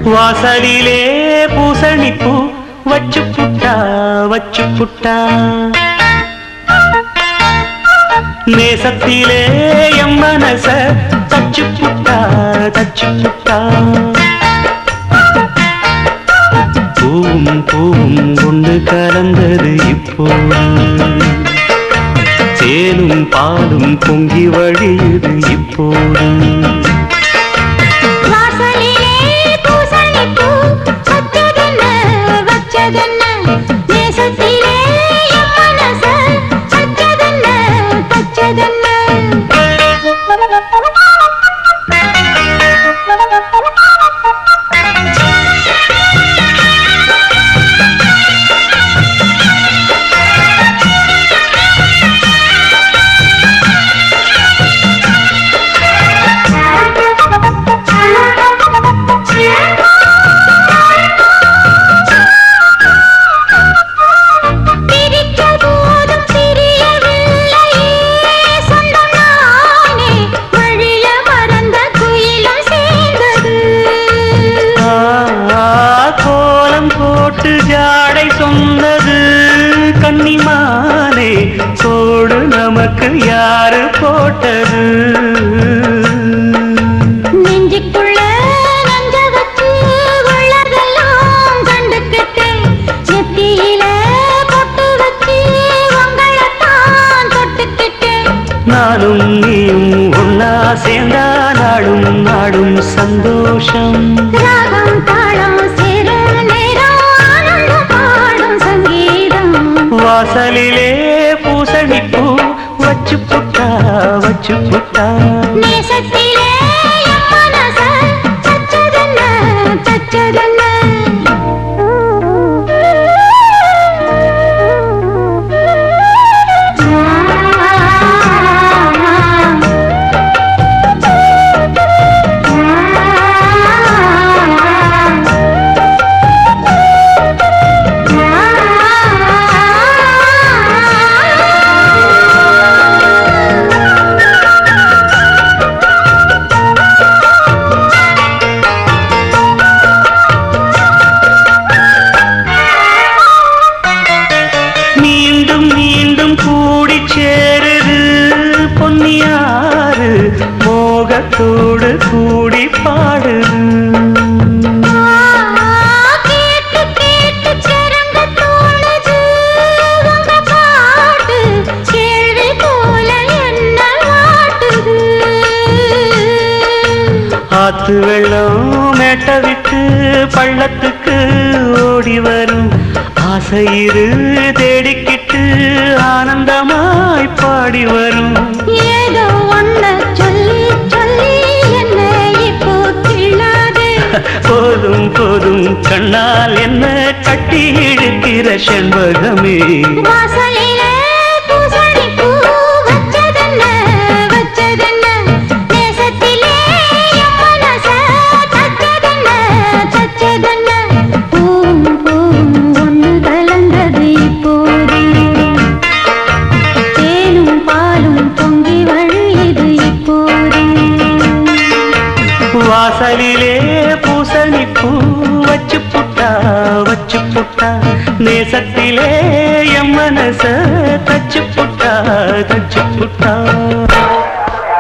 வாசலிலே பூசணிப்பூ வச்சு புட்டா நேசத்திலே எம் மனச தச்சு புட்டா பூவும் கொண்டு கலந்தது இப்போது தேனும் பாலும் பொங்கி வழியுது இப்போது ஜாடை சொன்னது கன்னிமானே சோடு நமக்கு யாரு போட்டது நெஞ்சுக்குள்ள நஞ்ச வச்சு உள்ளதெல்லாம் கண்டுக்கிட்டேன் நெத்தியில பொட்டு வச்சு உங்களைத்தான் தொட்டுக்கிட்டேன் நானும் நீயும் ஒன்னா சேர்ந்தா நாடும் சந்தோஷம் ராகம் தாளம் வாசலிலே பூசணிப்பூ வச்சு புட்டா நேசத்திலே மனச தச்சதென்ன சேருது பொன்னியாறு மோகத்தோடு கூடி பாடுது கேட்டு சரங்க தோணுது உங்க பாட்டு கேள்வி போல என்ன வாட்டுது ஆத்து வெள்ளம் மேட்ட விட்டு பள்ளத்துக்கு ஓடி வரும் ஆசையிரு தேடிக்கிட்டு ஆனந்தமாய் பாடி வரும் ஏதோ ஒன்ன சொல்லி என்ன இப்போ கிள்ளாதே போதும் கண்ணால் என்ன கட்டி இழுக்கிற செண்பகமே வாசலிலே பூசணிப்பூ வச்சதென்ன நேசத்திலே மனச தச்சதென்ன பூவும் ஒன்று கலந்தது இப்போது தேனும் பாலும் பொங்கி வழியுது இப்போது வாசலிலே பூசணிப்பூ வச்சு புட்டா நேசத்திலே எம் மனச தச்சு புட்டா